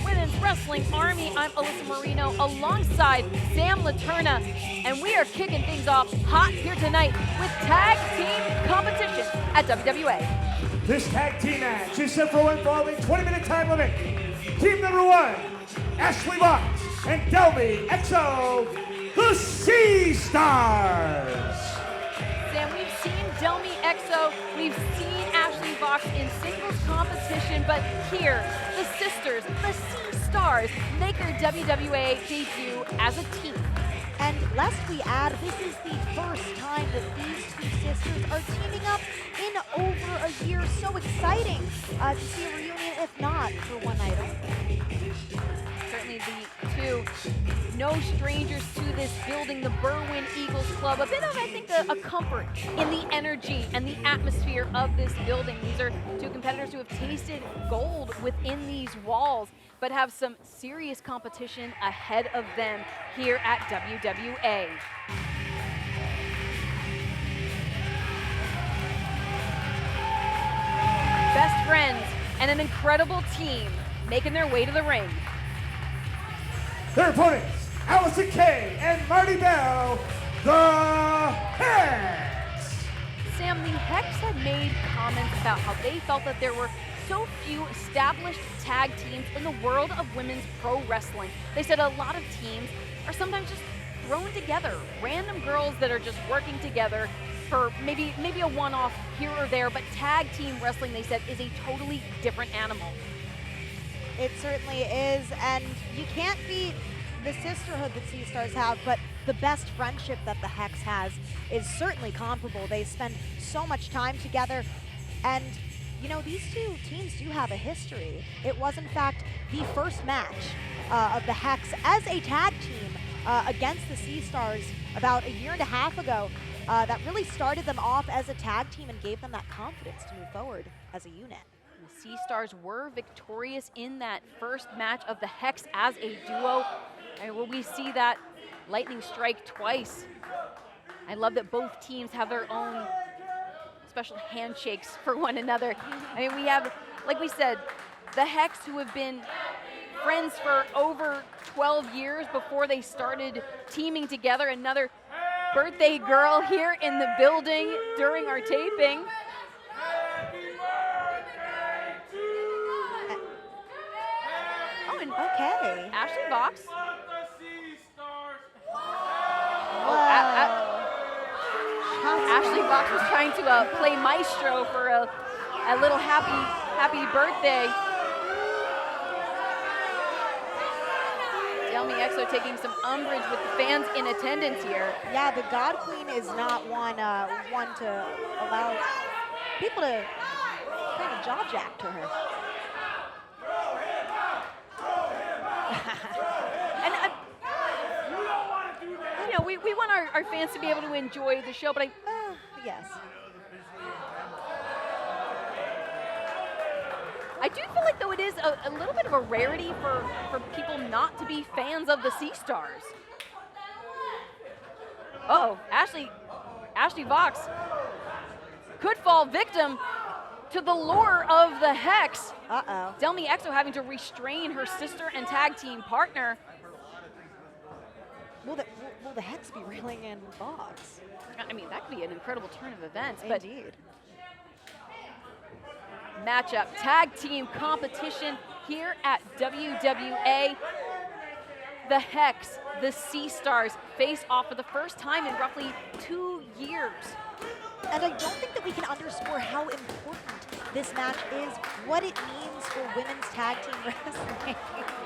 Women's Wrestling Army. I'm Alyssa Marino alongside Sam Laterna, and we are kicking things off hot here tonight with tag team competition at WWA. This tag team match is set for one falling 20-minute time limit. Team number one, Ashley Vox and Delmy Exo, the Sea Stars. Sam, we've seen Delmy Exo, we've seen Ashley Vox in singles competition, but here, the sisters, the Sea Stars, make their WWA debut as a team. And lest we add, this is the first time that these two sisters are teaming up in over a year. So exciting to see a reunion, if not for one night only. Certainly the two, no strangers to this building, the Berwyn Eagles Club. A bit of, I think, a comfort in the energy and the atmosphere of this building. These are two competitors who have tasted gold within these walls, but have some serious competition ahead of them here at WWA. Best friends and an incredible team making their way to the ring. Their opponents, Allison Kay and Marty Bell, the Hex. Sam, the Hex had made comments about how they felt that there were so few established tag teams in the world of women's pro wrestling. They said a lot of teams are sometimes just thrown together, random girls that are just working together for maybe a one-off here or there, but tag team wrestling, they said, is a totally different animal. It certainly is, and you can't beat the sisterhood that Sea Stars have, but the best friendship that the Hex has is certainly comparable. They spend so much time together, and you know, these two teams do have a history. It was, in fact, the first match of the Hex as a tag team against the Sea Stars about a year and a half ago that really started them off as a tag team and gave them that confidence to move forward as a unit. The Sea Stars were victorious in that first match of the Hex as a duo. And will we see that lightning strike twice? I love that both teams have their own special handshakes for one another. I mean, we have, like we said, the Hex, who have been friends for over 12 years before they started teaming together. Another birthday girl here in the building during our taping. Oh, and okay. Ashley Vox. Ashley Vox was trying to play maestro for a little happy birthday. Delmy Exo taking some umbrage with the fans in attendance here. Yeah, the God Queen is not one to allow people to kind of jaw jack to her. And you know, we want our fans to be able to enjoy the show, but yes. I do feel like, though, it is a little bit of a rarity for people not to be fans of the Sea Stars. Uh-oh, Ashley Vox could fall victim to the lure of the Hex. Uh-oh. Delmy Exo having to restrain her sister and tag team partner. Will the Hex be reeling in Vox? I mean, that could be an incredible turn of events. Indeed. But matchup, tag team competition here at WWA. The Hex, the Sea Stars face off for the first time in roughly 2 years. And I don't think that we can underscore how important this match is, what it means for women's tag team wrestling.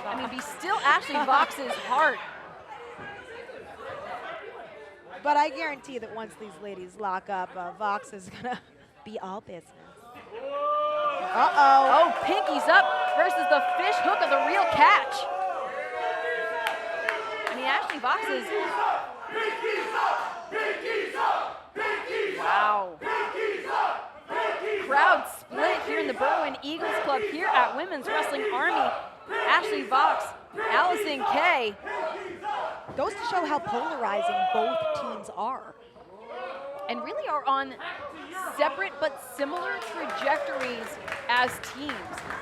I mean, be still Ashley Vox's heart. But I guarantee that once these ladies lock up, Vox is gonna be all business. Uh-oh. Oh, pinkies up versus the fish hook of the real catch. I mean, Ashley Vox is... Wow. Crowd split here in the Berwyn Eagles Club here at Women's Wrestling Army. Ashley Vox, Allison Kay. Goes to show how polarizing both teams are. and really are on separate but similar trajectories as teams.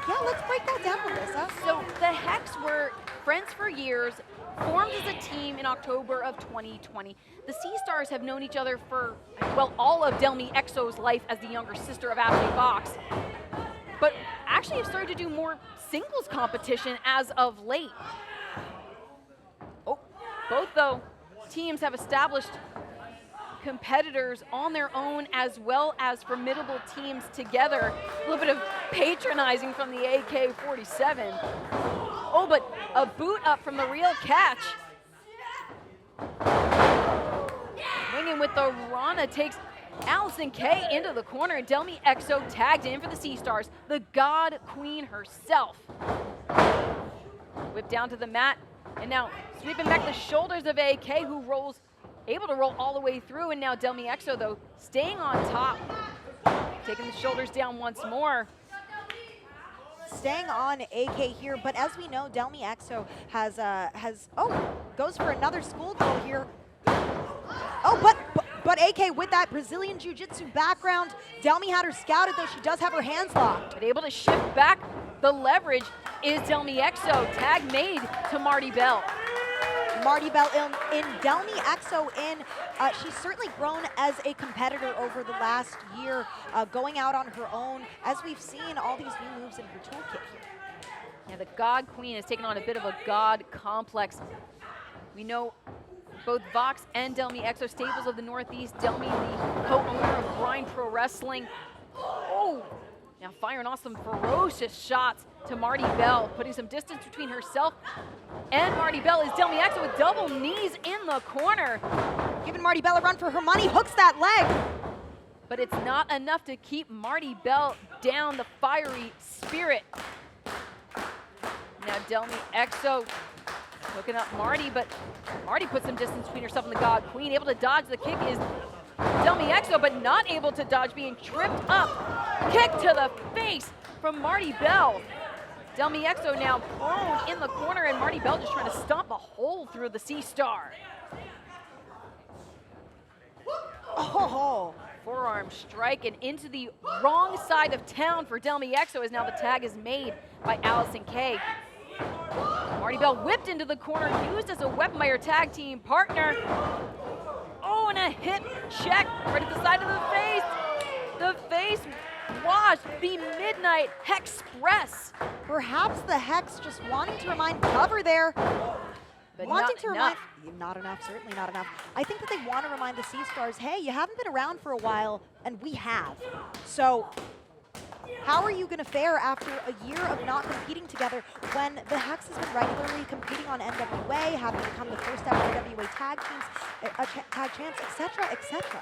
Yeah, let's break that down, Alyssa. So the Hex were friends for years, formed as a team in October of 2020. The Sea Stars have known each other for, well, all of Delmi Exo's life as the younger sister of Ashley Vox, but actually have started to do more singles competition as of late. Oh, both though teams have established competitors on their own as well as formidable teams together. A little bit of patronizing from the AK-47. Oh, but a boot up from the Real Catch. Winging with the Rana takes Allison Kay into the corner. Delmi Exo tagged in for the Sea Stars, the God Queen herself. Whip down to the mat, and now sweeping back the shoulders of AK, who rolls, able to roll all the way through, and now Delmi Exo, though, staying on top, taking the shoulders down once more. Staying on AK here, but as we know, Delmi Exo goes for another school goal here. Oh, but AK with that Brazilian Jiu-Jitsu background, Delmi had her scouted, though she does have her hands locked. But able to shift back the leverage is Delmi Exo. Tag made to Marty Bell. Marty Bell in Delmi Exo she's certainly grown as a competitor over the last year, going out on her own, as we've seen all these new moves in her toolkit here. Yeah, the God Queen has taken on a bit of a God complex. We know both Vox and Delmi Exo, staples of the Northeast. Delmi, the co-owner of Grind Pro Wrestling. Oh, now firing off some ferocious shots to Marty Bell, putting some distance between herself and Marty Bell is Delmi Exo with double knees in the corner. Giving Marty Bell a run for her money, hooks that leg. But it's not enough to keep Marty Bell down, the fiery spirit. Now Delmi Exo hooking up Marty, but Marty puts some distance between herself and the God Queen. Able to dodge the kick is Delmi Exo, but not able to dodge, being tripped up. Kick to the face from Marty Bell. Delmi Exo now prone in the corner, and Marty Bell just trying to stomp a hole through the Sea Star. Oh, Forearm strike and into the wrong side of town for Delmi Exo, as now the tag is made by Allison Kay. Marty Bell whipped into the corner, used as a weapon by her tag team partner. Oh, and a hip check right at the side of the face. The face wash, the Midnight Hexpress. perhaps the Hex just wanting to remind cover there. But Wanting not to enough. remind, not enough, certainly not enough. I think that they want to remind the Sea Stars, hey, you haven't been around for a while, and we have. So how are you going to fare after a year of not competing together when the Hex has been regularly competing on NWA, having become the first ever NWA tag teams, tag champs, etc., etc.?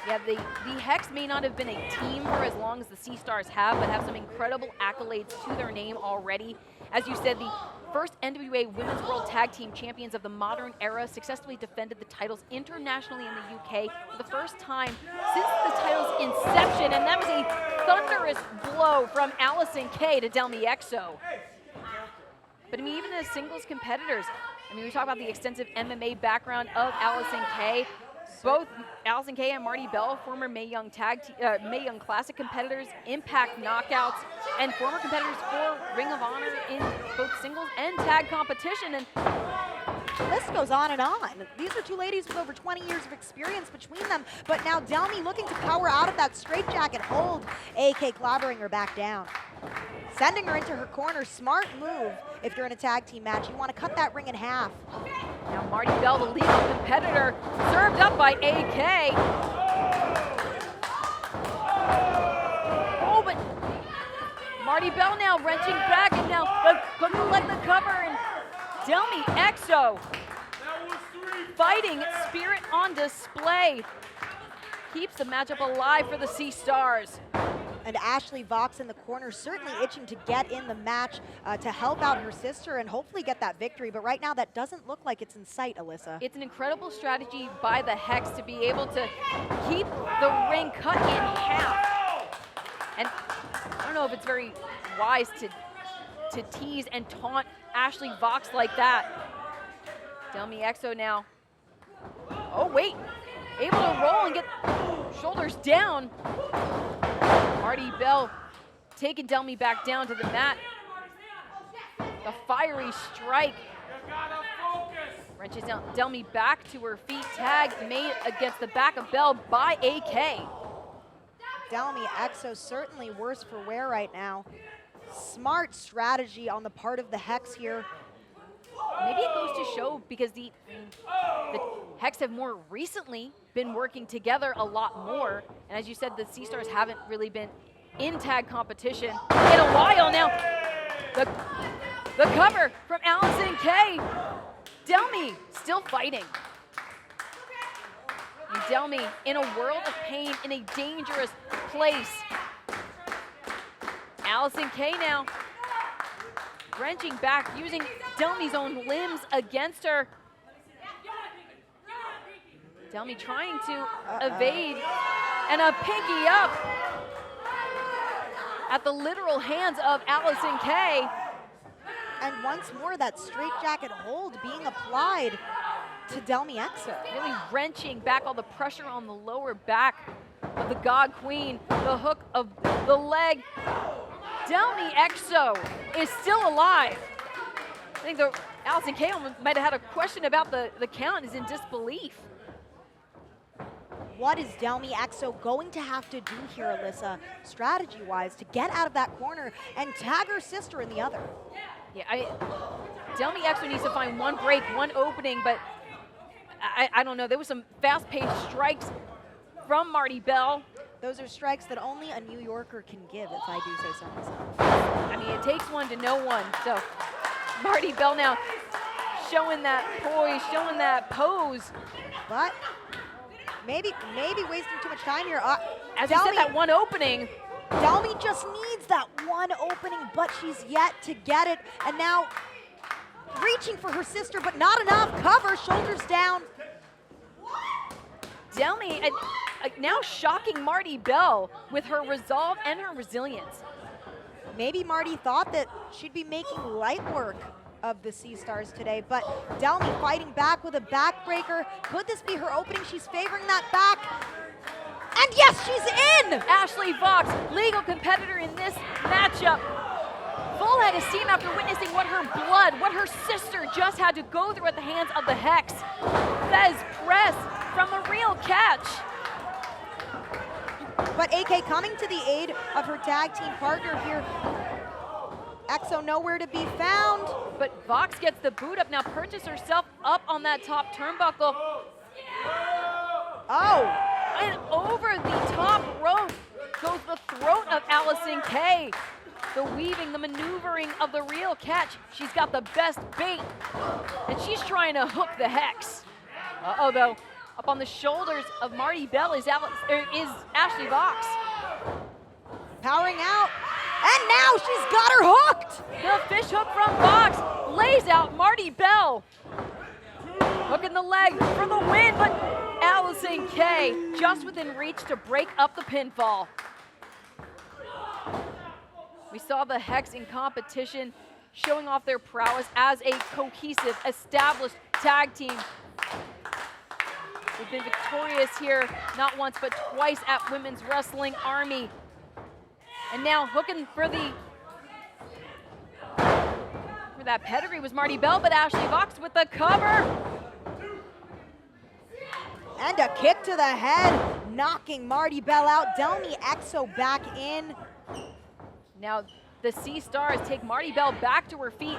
Yeah, the Hex may not have been a team for as long as the Sea Stars have, but have some incredible accolades to their name already. As you said, the first NWA Women's World Tag Team Champions of the modern era, successfully defended the titles internationally in the UK for the first time since the title's inception, and that was a thunderous blow from Allison Kay to Delmi Exo. But I mean, even as singles competitors, I mean, we talk about the extensive MMA background of Allison Kay. Both Allison Kay and Marty Bell, former Mae Young Classic competitors, Impact Knockouts, and former competitors for Ring of Honor in both singles and tag competition. And The list goes on and on. These are two ladies with over 20 years of experience between them, but now Delmi looking to power out of that straitjacket hold, AK clobbering her back down. Sending her into her corner, smart move. If you're in a tag team match, you want to cut that ring in half. now Marty Bell, the legal competitor, served up by AK. Oh, but Marty Bell now wrenching back, and now couldn't let the cover, and Delmi Exo fighting spirit on display. Keeps the matchup alive for the Sea Stars. And Ashley Vox in the corner, certainly itching to get in the match to help out her sister and hopefully get that victory. But right now, that doesn't look like it's in sight, Alyssa. It's an incredible strategy by the Hex to be able to keep the ring cut in half. And I don't know if it's very wise to tease and taunt Ashley Vox like that. Delmi Exo now. Oh, wait. Able to roll and get shoulders down. Marty Bell taking Delmy back down to the mat. The fiery strike. Wrenches down Delmy back to her feet. Tag made against the back of Bell by AK. Delmy Exo certainly worse for wear right now. Smart strategy on the part of the Hex here. Maybe it goes to show because the Hex have more recently been working together a lot more. And as you said, the Sea Stars haven't really been in tag competition in a while now. The cover from Allison Kay. Delmy still fighting. And Delmy in a world of pain, in a dangerous place. Allison Kay now wrenching back, using Delmy's own limbs against her. Delmy trying to evade, and a pinky up at the literal hands of Allison Kay. And once more, that straitjacket hold being applied to Delmy Exo. Really wrenching back all the pressure on the lower back of the God Queen, the hook of the leg. Delmy Exo is still alive. I think Allison Kay might have had a question about the count, is in disbelief. What is Delmy Exo going to have to do here, Alyssa, strategy-wise, to get out of that corner and tag her sister in the other? Yeah, Delmy Exo needs to find one break, one opening, but I don't know. There was some fast-paced strikes from Marty Bell. Those are strikes that only a New Yorker can give, if I do say so myself. I mean, it takes one to know one. So Marty Bell now showing that poise, showing that pose. But maybe wasting too much time here. As you said, that one opening. Delmy just needs that one opening, but she's yet to get it. And now reaching for her sister, but not enough. Cover, shoulders down. Delmy now shocking Marty Bell with her resolve and her resilience. Maybe Marty thought that she'd be making light work of the Sea Stars today, but Delmy fighting back with a backbreaker. Could this be her opening? She's favoring that back. And yes, she's in! Ashley Vox, legal competitor in this matchup. Full head of steam after witnessing what her blood, what her sister just had to go through at the hands of the Hex. Fez press from the real catch. But AK coming to the aid of her tag team partner here. Exo nowhere to be found. But Vox gets the boot up, now perches herself up on that top turnbuckle. Oh. And over the top rope goes the throat of Allison Kay. The weaving, the maneuvering of the real catch. She's got the best bait, and she's trying to hook the Hex. Uh-oh, though. Up on the shoulders of Marty Bell is Ashley Vox. Powering out, and now she's got her hooked. The fish hook from Vox lays out Marty Bell. Hooking the leg for the win, but Allison Kay just within reach to break up the pinfall. We saw the Hex in competition, showing off their prowess as a cohesive, established tag team. They've been victorious here, not once, but twice at Women's Wrestling Army. And now hooking for that pedigree was Marty Bell, but Ashley Vox with the cover. And a kick to the head, knocking Marty Bell out. Delmy Exo back in. Now the Sea Stars take Marty Bell back to her feet,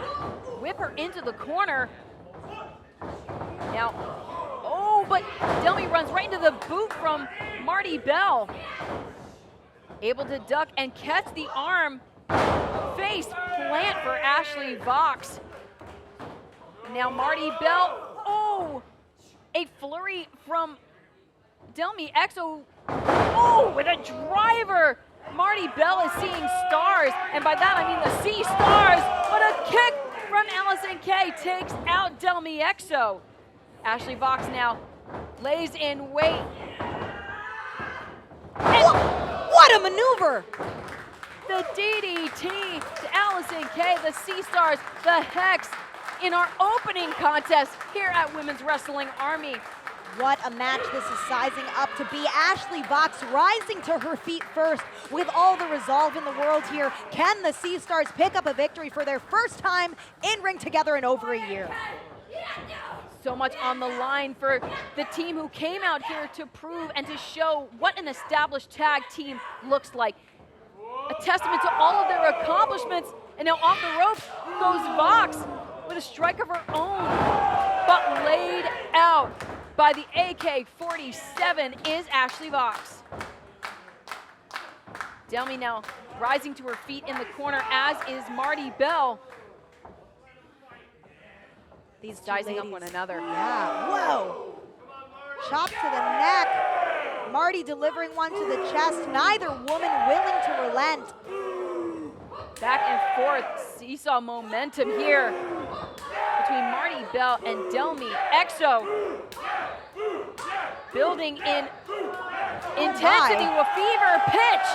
whip her into the corner. Now, oh, but Delmy runs right into the boot from Marty Bell. Able to duck and catch the arm. Face plant for Ashley Vox. Now Marty Bell, oh, a flurry from Delmy Exo. Oh, with a driver. Marty Bell is seeing stars, and by that I mean the Sea Stars, but a kick from Allison Kay takes out Delmy Exo. Ashley Vox now lays in wait. What a maneuver! The DDT to Allison Kay, the Sea Stars, the Hex in our opening contest here at Women's Wrestling Army. What a match this is sizing up to be. Ashley Vox rising to her feet first with all the resolve in the world here. Can the Sea Stars pick up a victory for their first time in ring together in over a year? So much on the line for the team who came out here to prove and to show what an established tag team looks like. A testament to all of their accomplishments. And now off the ropes goes Vox with a strike of her own, but laid out by the AK-47 is Ashley Vox. Delmy now rising to her feet in the corner, as is Marty Bell. These two Sizing up ladies. one another. Yeah, whoa. Chop to the neck. Marty delivering one to the chest. Neither woman willing to relent. Back and forth, seesaw momentum here between Marty Bell and Delmy Exo. Building in intensity to a fever pitch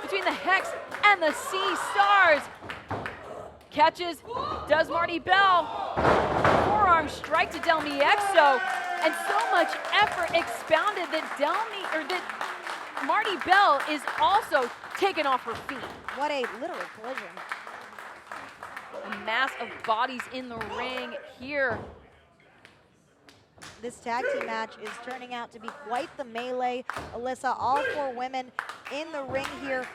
between the Hex and the Sea Stars. Catches, does Marty Bell. Forearm strike to Delmy Exo. And so much effort expounded that Marty Bell is also taken off her feet. What a literal collision. A mass of bodies in the ring here. This tag team match is turning out to be quite the melee. Alyssa, all four women in the ring here.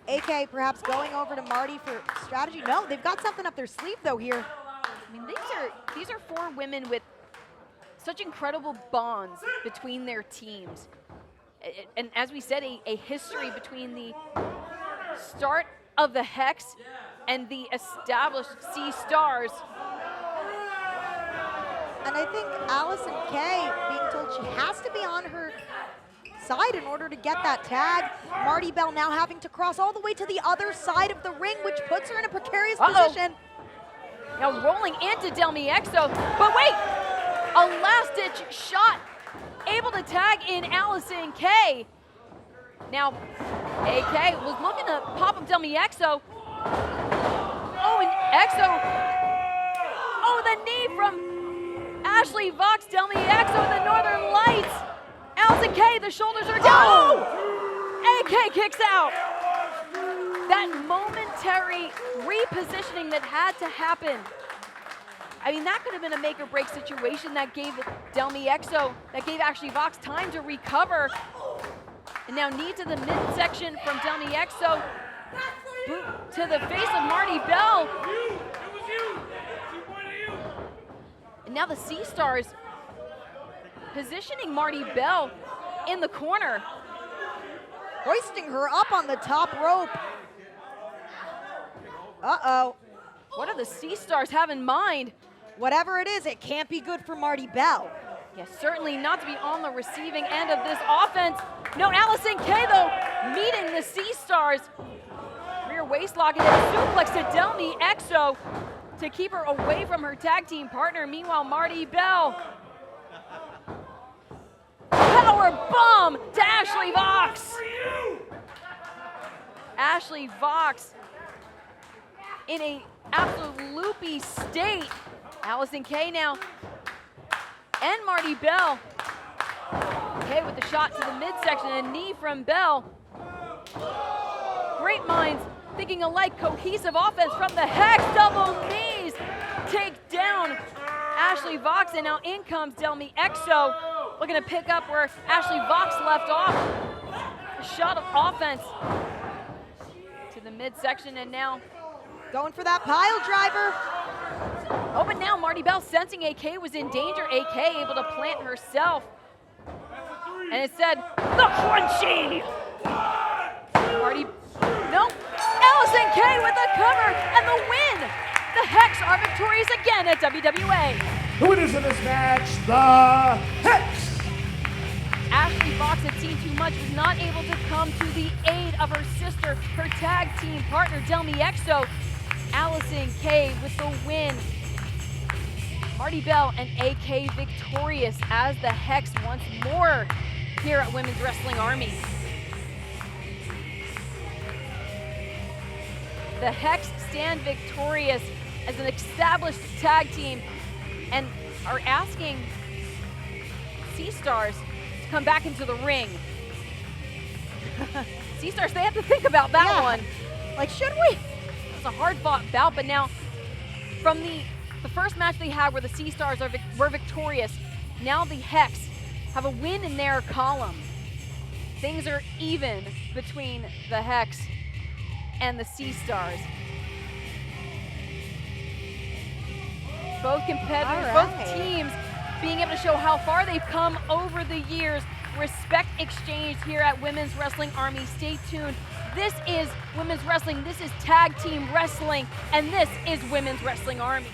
AK perhaps going over to Marty for strategy. No, they've got something up their sleeve though here. I mean, these are four women with such incredible bonds between their teams. And as we said, a history between the start of the Hex and the established Sea Stars. And I think Allison Kay being told she has to be on her side in order to get that tag. Marty Bell now having to cross all the way to the other side of the ring, which puts her in a precarious position. Now rolling into Delmy Exo, but wait! A last-ditch shot, able to tag in Allison Kay. Now, AK was looking to pop up Delmy Exo. Oh, and Exo. Oh, the knee from Ashley Vox, Delmy Exo in the Northern Lights. Allison Kay, the shoulders are down. Oh! AK kicks out. That momentary repositioning that had to happen. I mean, that could have been a make or break situation that gave Delmy Exo, that gave Ashley Vox time to recover. And now knee to the midsection from Delmy Exo. Boot to the face of Marty Bell. And now the Sea Stars positioning Marty Bell in the corner. Hoisting her up on the top rope. Uh-oh. What do the Sea Stars have in mind? Whatever it is, it can't be good for Marty Bell. Yes, certainly not to be on the receiving end of this offense. No, Allison Kay, though, meeting the Sea Stars. Rear waistlock and then suplex to Delmy Exo to keep her away from her tag team partner. Meanwhile, Marty Bell. Power bomb to Ashley Vox. Ashley Vox in a absolute loopy state. Allison Kay now, and Marty Bell. Kay with the shot to the midsection, and a knee from Bell. Great minds thinking alike, cohesive offense from the Hex. Double knees take down Ashley Vox, and now in comes Delmy Exo, looking to pick up where Ashley Vox left off. A shot of offense to the midsection, and now going for that pile driver. oh, but now Marty Bell sensing AK was in danger. AK able to plant herself. And it said, the crunchy! Marty, no. Allison Kay with the cover and the win. The Hex are victorious again at WWA. The winners of this match, the Hex. Ashley Vox had seen too much, was not able to come to the aid of her sister, her tag team partner, Delmy Exo. Allison Kay with the win. Marty Bell and AK victorious as the Hex once more here at Women's Wrestling Army. The Hex stand victorious as an established tag team and are asking Sea Stars to come back into the ring. Sea Stars, they have to think about that Yeah. one. Like, should we? It was a hard-fought bout, but now from the first match they had where the Sea Stars were victorious, now the Hex have a win in their column. Things are even between the Hex and the Sea Stars. Both competitors, All both right. teams being able to show how far they've come over the years. Respect exchanged here at Women's Wrestling Army. Stay tuned. This is Women's Wrestling, this is Tag Team Wrestling, and this is Women's Wrestling Army.